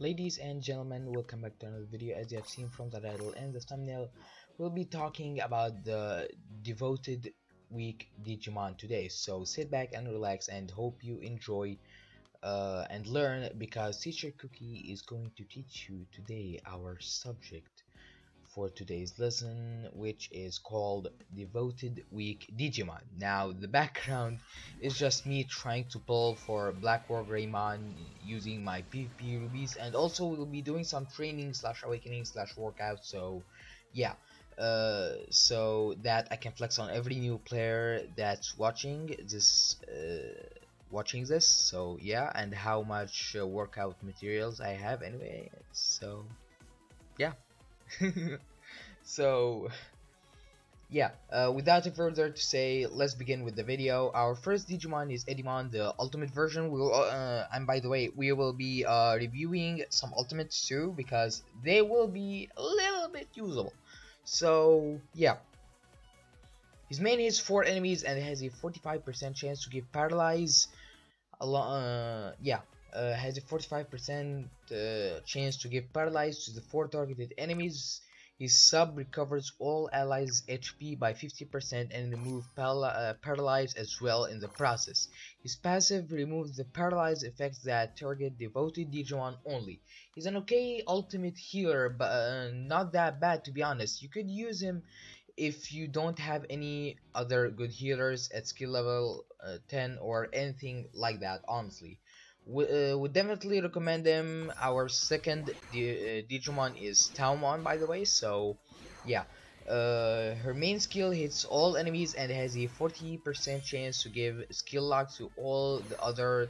Ladies and gentlemen, welcome back to another video. As you have seen from the title and the thumbnail, we'll be talking about the devoted week Digimon today. So sit back and relax and hope you enjoy and learn, because Teacher Cookie is going to teach you today our subject for today's lesson, which is called Devoted Week Digimon. Now, the background is just me trying to pull for Black War Greymon using my PvP rubies, and also we'll be doing some training slash awakening slash workout. So, yeah. So that I can flex on every new player that's watching this. So yeah, and how much workout materials I have anyway. So yeah. So yeah, without further to say, let's begin with the video. Our first Digimon is Edimon, the ultimate version. And by the way, we will be reviewing some ultimates too, because they will be a little bit usable. So yeah, his main hits 4 enemies and has a 45% chance to give paralyze. Has a 45% chance to give paralyze to the 4 targeted enemies. His sub recovers all allies' HP by 50% and removes paralyze as well in the process. His passive removes the paralyze effects that target devoted Digimon only. He's an okay ultimate healer, but not that bad, to be honest. You could use him if you don't have any other good healers at skill level 10 or anything like that. Honestly, would definitely recommend them. Our second Digimon is Talman, by the way. So yeah, her main skill hits all enemies and has a 40% chance to give skill lock to all the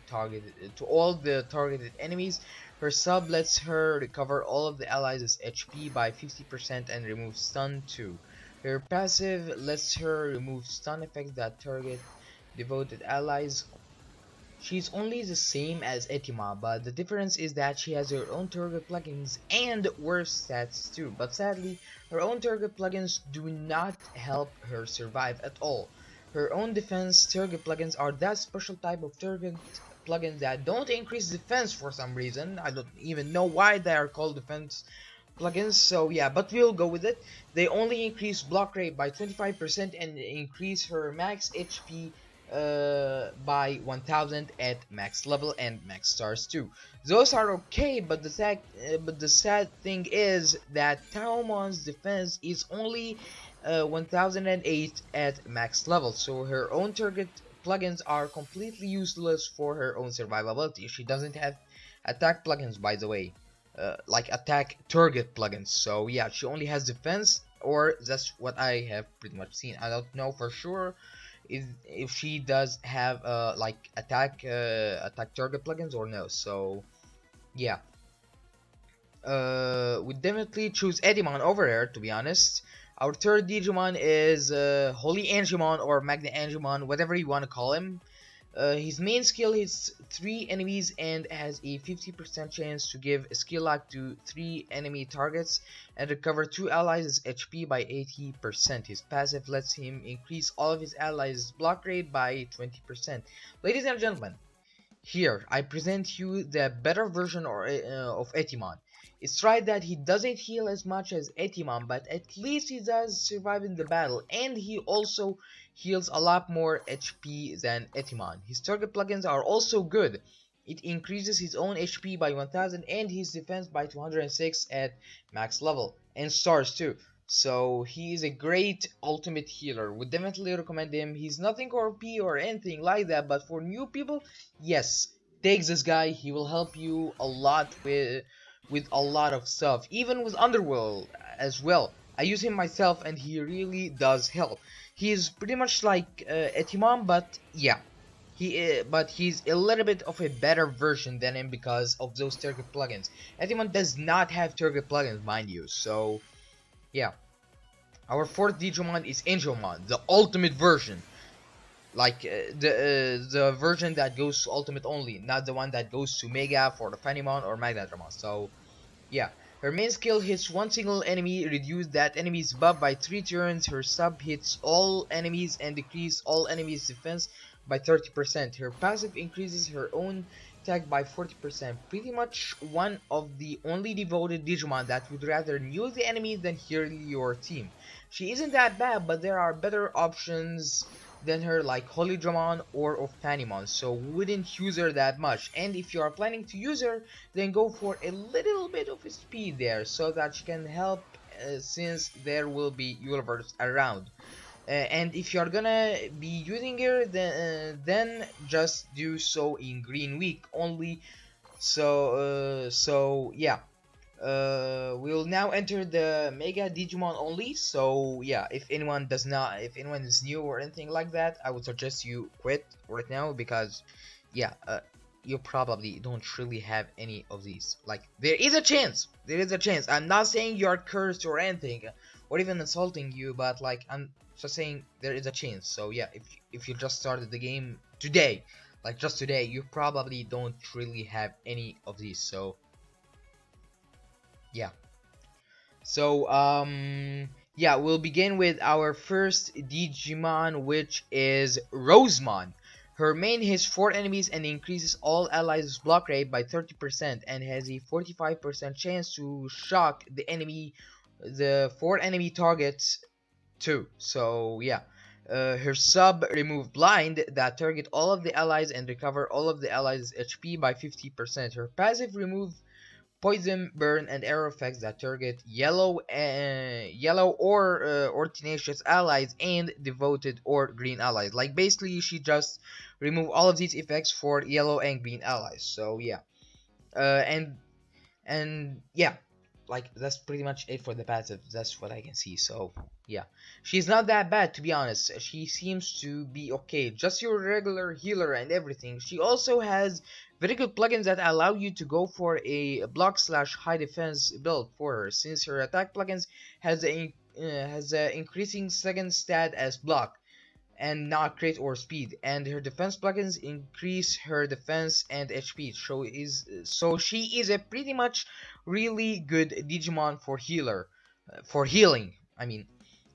targeted enemies. Her sub lets her recover all of the allies' HP by 50% and remove stun too. Her passive lets her remove stun effects that target devoted allies. She's only the same as Etima, but the difference is that she has her own target plugins and worse stats too. But sadly, her own target plugins do not help her survive at all. Her own defense target plugins are that special type of target plugins that don't increase defense for some reason. I don't even know why they are called defense plugins. So yeah, but we'll go with it. They only increase block rate by 25% and increase her max HP by 1000 at max level and max stars too. Those are okay, but the sad thing is that Talmon's defense is only 1008 at max level, so her own target plugins are completely useless for her own survivability. She doesn't have attack plugins, by the way, like attack target plugins. So yeah, she only has defense, or that's what I have pretty much seen. I don't know for sure if she does have like attack target plugins or no. So yeah, we definitely choose Edimon over there, to be honest. Our third Digimon is Holy Angemon or Magna Angemon, whatever you want to call him. His main skill hits 3 enemies and has a 50% chance to give a skill lock to 3 enemy targets and recover 2 allies' HP by 80%. His passive lets him increase all of his allies' block rate by 20%. Ladies and gentlemen, here I present you the better version of Etimon. It's right that he doesn't heal as much as Etimon, but at least he does survive in the battle, and he also heals a lot more HP than Etimon. His target plugins are also good. It increases his own HP by 1000 and his defense by 206 at max level, and stars too. So he is a great ultimate healer. Would definitely recommend him. He's nothing OP or anything like that, but for new people, yes, take this guy. He will help you a lot with a lot of stuff, even with Underworld as well. I use him myself and he really does help. He's pretty much like Etimon, but yeah, but he's a little bit of a better version than him because of those target plugins. Etimon does not have target plugins, mind you. So yeah, our fourth Digimon is Angemon, the ultimate version. Like the version that goes to ultimate only, not the one that goes to Mega for the Fanimon or Magnadramon. So yeah, her main skill hits one single enemy, reduce that enemy's buff by 3 turns. Her sub hits all enemies and decrease all enemies' defense by 30%. Her passive increases her own attack by 40%. Pretty much one of the only devoted Digimon that would rather kneel the enemy than heal your team. She isn't that bad, but there are better options than her, like Holy Dramon or Ophanimon, so wouldn't use her that much. And if you are planning to use her, then go for a little bit of speed there so that she can help, since there will be universe around. And if you're gonna be using her, then just do so in Green Week only. So yeah. We'll now enter the Mega Digimon only. So yeah, if anyone is new or anything like that, I would suggest you quit right now, because yeah, you probably don't really have any of these. Like, there is a chance. I'm not saying you're cursed or anything, or even insulting you, but like, I'm just saying there is a chance. So yeah, if you just started the game today, like just today, you probably don't really have any of these. So yeah. So yeah, we'll begin with our first Digimon, which is Rosemon. Her main hits 4 enemies and increases all allies' block rate by 30% and has a 45% chance to shock the 4 enemy targets too. So yeah. Her sub remove blind that target all of the allies and recover all of the allies' HP by 50%. Her passive remove poison, burn, and arrow effects that target yellow or tenacious allies and devoted or green allies. Like, basically, she just remove all of these effects for yellow and green allies. So yeah, uh, and and yeah, like, that's pretty much it for the passive. That's what I can see. So yeah, she's not that bad, to be honest. She seems to be okay, just your regular healer and everything. She also has very good plugins that allow you to go for a block slash high defense build for her, since her attack plugins has a increasing second stat as block and not crit or speed, and her defense plugins increase her defense and HP. So she is a pretty much really good Digimon for healing. I mean,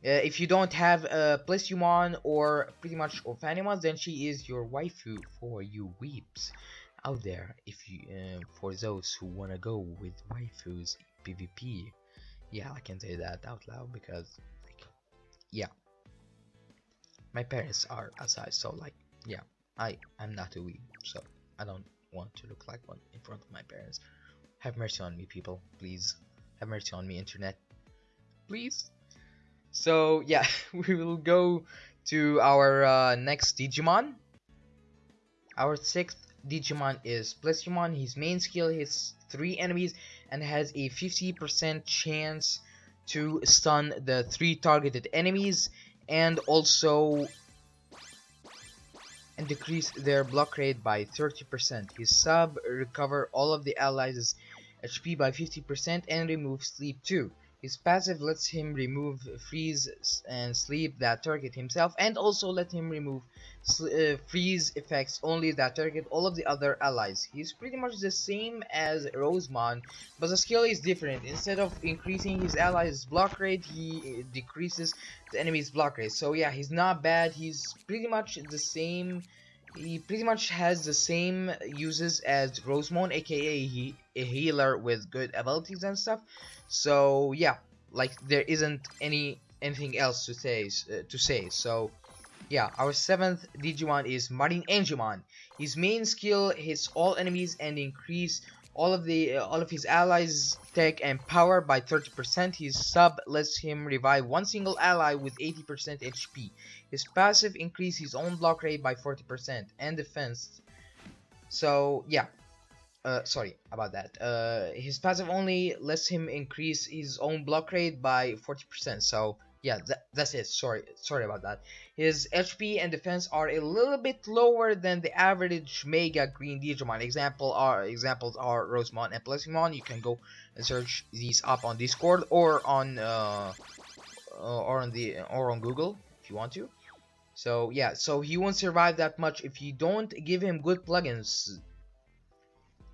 if you don't have Plasumon or pretty much Ophanimon, then she is your waifu for you weeps out there. If you For those who wanna go with waifus PvP, yeah, I can say that out loud because, like, yeah, my parents are outside, so like, yeah, I'm not a weeb, so I don't want to look like one in front of my parents. Have mercy on me, people, please. Have mercy on me, internet, please. So yeah, we will go to our next Digimon. Our sixth Digimon is Plasumon. His main skill hits 3 enemies and has a 50% chance to stun the 3 targeted enemies, and also decrease their block rate by 30%. His sub recover all of the allies' HP by 50% and remove sleep too. His passive lets him remove freeze and sleep that target himself, and also let him remove freeze effects only that target all of the other allies. He's pretty much the same as Rosemon, but the skill is different. Instead of increasing his allies' block rate, he decreases the enemy's block rate. So yeah, he's not bad. He's pretty much the same. He pretty much has the same uses as Rosemon, aka a healer with good abilities and stuff. So yeah, like, there isn't anything else to say. So yeah, our seventh Digimon is Marine Angemon. His main skill hits all enemies and increase all of his allies' tech and power by 30%. His sub lets him revive one single ally with 80% HP. His passive increases his own block rate by 40% and defense. So yeah, sorry about that. His passive only lets him increase his own block rate by 40%. So yeah, that's it. Sorry about that. His HP and defense are a little bit lower than the average Mega Green Digimon. Examples are Rosemon and Plasmon. You can go and search these up on Discord or on Google if you want to. So yeah, so he won't survive that much if you don't give him good plugins.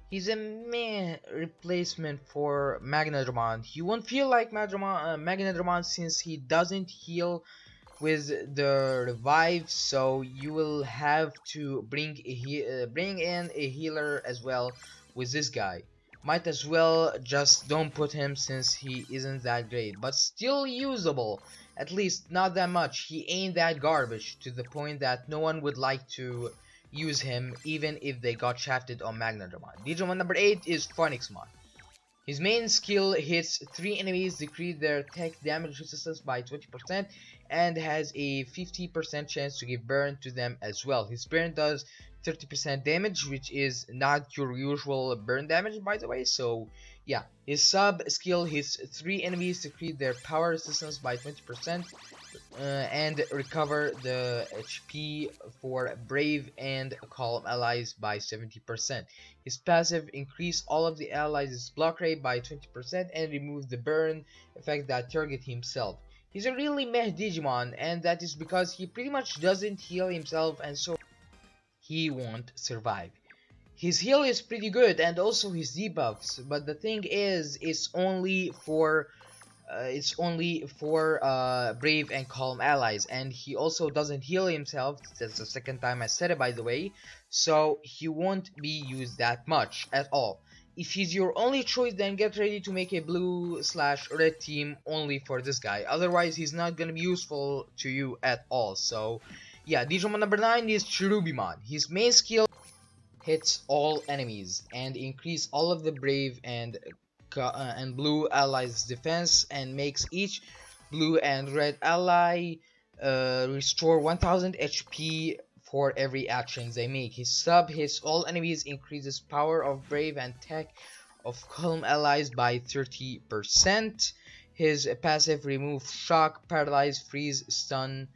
He's a meh replacement for Magnadramon. He won't feel like Magnadramon since he doesn't heal with the revive, so you will have to bring in a healer as well with this guy. Might as well just don't put him since he isn't that great, but still usable. At least not that much. He ain't that garbage to the point that no one would like to use him even if they got shafted on Magnadramon. Digimon number 8 is Phoenixmon. His main skill hits 3 enemies, decrease their attack damage resistance by 20%, and has a 50% chance to give burn to them as well. His burn does 30% damage, which is not your usual burn damage, by the way. So yeah, his sub skill hits 3 enemies, decrease their power resistance by 20%, and recover the HP for brave and calm allies by 70%. His passive increase all of the allies' block rate by 20% and remove the burn effect that target himself. He's a really meh Digimon, and that is because he pretty much doesn't heal himself, and so he won't survive. His heal is pretty good, and also his debuffs, but the thing is, it's only for brave and calm allies, and he also doesn't heal himself. That's the second time I said it, by the way, so he won't be used that much at all. If he's your only choice, then get ready to make a blue/red team only for this guy. Otherwise, he's not gonna be useful to you at all. So yeah, Digimon number 9 is Cherubimon. His main skill hits all enemies and increase all of the brave and blue allies' defense, and makes each blue and red ally restore 1000 HP for every action they make. His sub hits all enemies, increases power of brave and attack of calm allies by 30%. His passive remove shock, paralyze, freeze, stun,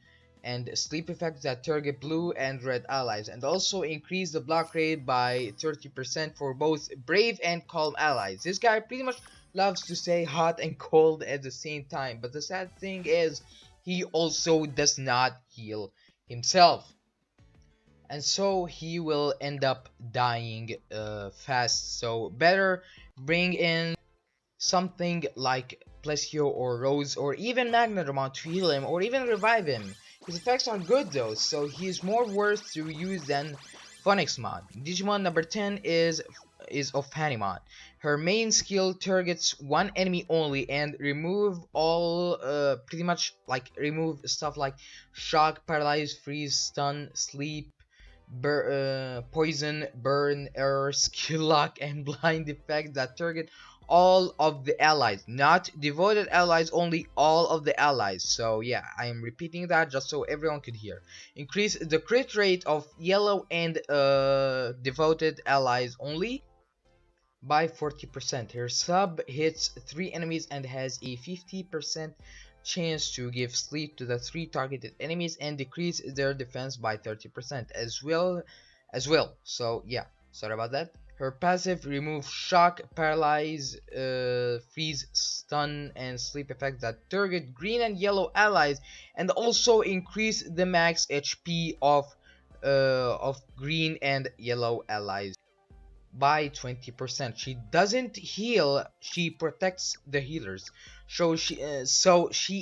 and sleep effects that target blue and red allies, and also increase the block rate by 30% for both brave and calm allies. This guy pretty much loves to say hot and cold at the same time, but the sad thing is he also does not heal himself, and so he will end up dying fast. So better bring in something like Plesio or Rose or even Magnadramon to heal him, or even revive him. His effects are good though, so he is more worth to use than Phoenixmon. Digimon number 10 is Ophanimon. Her main skill targets one enemy only and remove all pretty much like remove stuff like shock, paralyze, freeze, stun, sleep, poison, burn, error, skill lock, and blind effect that target all of the allies, not devoted allies, only all of the allies. So yeah, I am repeating that just so everyone could hear. Increase the crit rate of yellow and devoted allies only by 40%. Her sub hits 3 enemies and has a 50% chance to give sleep to the 3 targeted enemies and decrease their defense by 30% as well. So yeah, sorry about that. Her passive remove shock, paralyze, freeze, stun, and sleep effects that target green and yellow allies, and also increase the max HP of green and yellow allies by 20%. She doesn't heal, she protects the healers. So she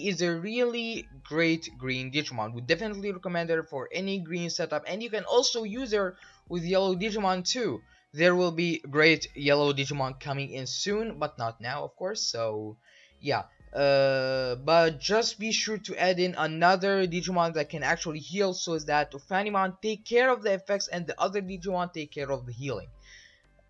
is a really great green Digimon. Would definitely recommend her for any green setup, and you can also use her with yellow Digimon too. There will be great yellow Digimon coming in soon, but not now, of course. So yeah, but just be sure to add in another Digimon that can actually heal, so that Ophanimon take care of the effects and the other Digimon take care of the healing,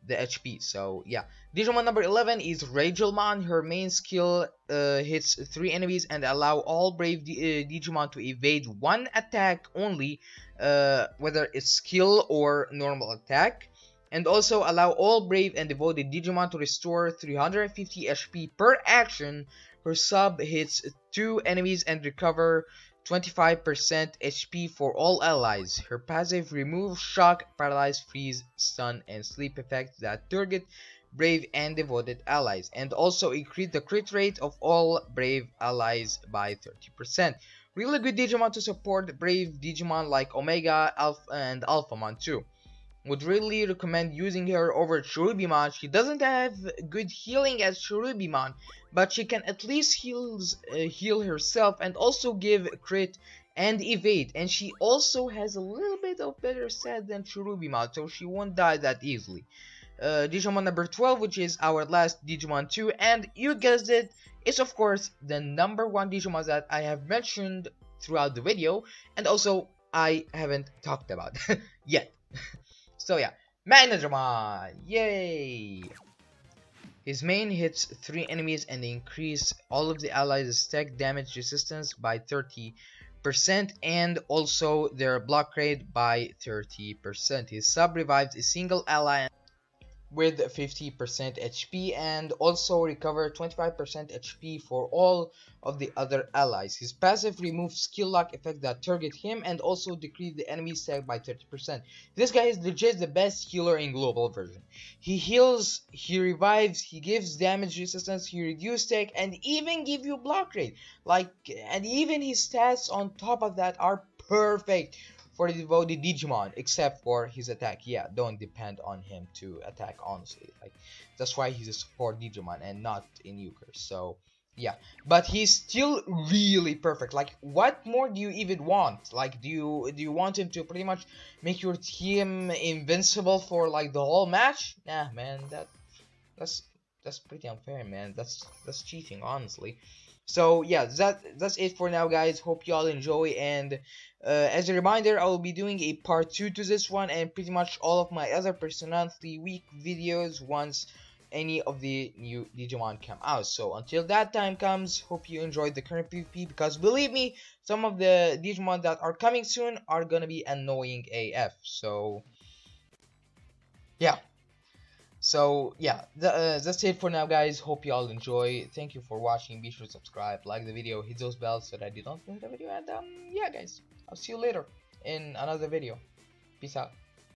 the HP. So yeah, Digimon number 11 is Ragelmon. Her main skill hits 3 enemies and allow all brave Digimon to evade one attack only, whether it's skill or normal attack, and also allow all brave and devoted Digimon to restore 350 HP per action. Her sub hits 2 enemies and recover 25% HP for all allies. Her passive remove shock, paralyze, freeze, stun, and sleep effects that target brave and devoted allies, and also increase the crit rate of all brave allies by 30%. Really good Digimon to support brave Digimon like Omega, Alpha, and Alphamon too. Would really recommend using her over Cherubimon. She doesn't have good healing as Cherubimon, but she can at least heal herself and also give crit and evade, and she also has a little bit of better stat than Cherubimon, so she won't die that easily. Digimon number 12, which is our last Digimon 2, and you guessed it, is of course the number 1 Digimon that I have mentioned throughout the video, and also I haven't talked about yet. So yeah, Magnadramon, yay! His main hits 3 enemies and increase all of the allies' attack damage resistance by 30% and also their block rate by 30%. His sub revives a single ally with 50% HP and also recover 25% HP for all of the other allies. His passive removes skill lock effect that target him and also decrease the enemy stack by 30%. This guy is legit the best healer in global version. He heals, he revives, he gives damage resistance, he reduces stack and even give you block rate. And even his stats on top of that are perfect for the devoted Digimon, except for his attack. Yeah, don't depend on him to attack, honestly. That's why he's a support Digimon and not in Euchre. So yeah, but he's still really perfect. What more do you even want? Do you want him to pretty much make your team invincible for the whole match? Nah, man, that's pretty unfair, man. That's cheating, honestly. So yeah, that's it for now, guys. Hope y'all enjoy, and as a reminder, I will be doing a part 2 to this one and pretty much all of my other personality week videos once any of the new Digimon come out. So until that time comes, hope you enjoyed the current PvP, because believe me, some of the Digimon that are coming soon are gonna be annoying AF. So yeah. That's it for now, guys. Hope you all enjoy. Thank you for watching. Be sure to subscribe, like the video, hit those bells so that you don't miss the video. And yeah, guys, I'll see you later in another video. Peace out.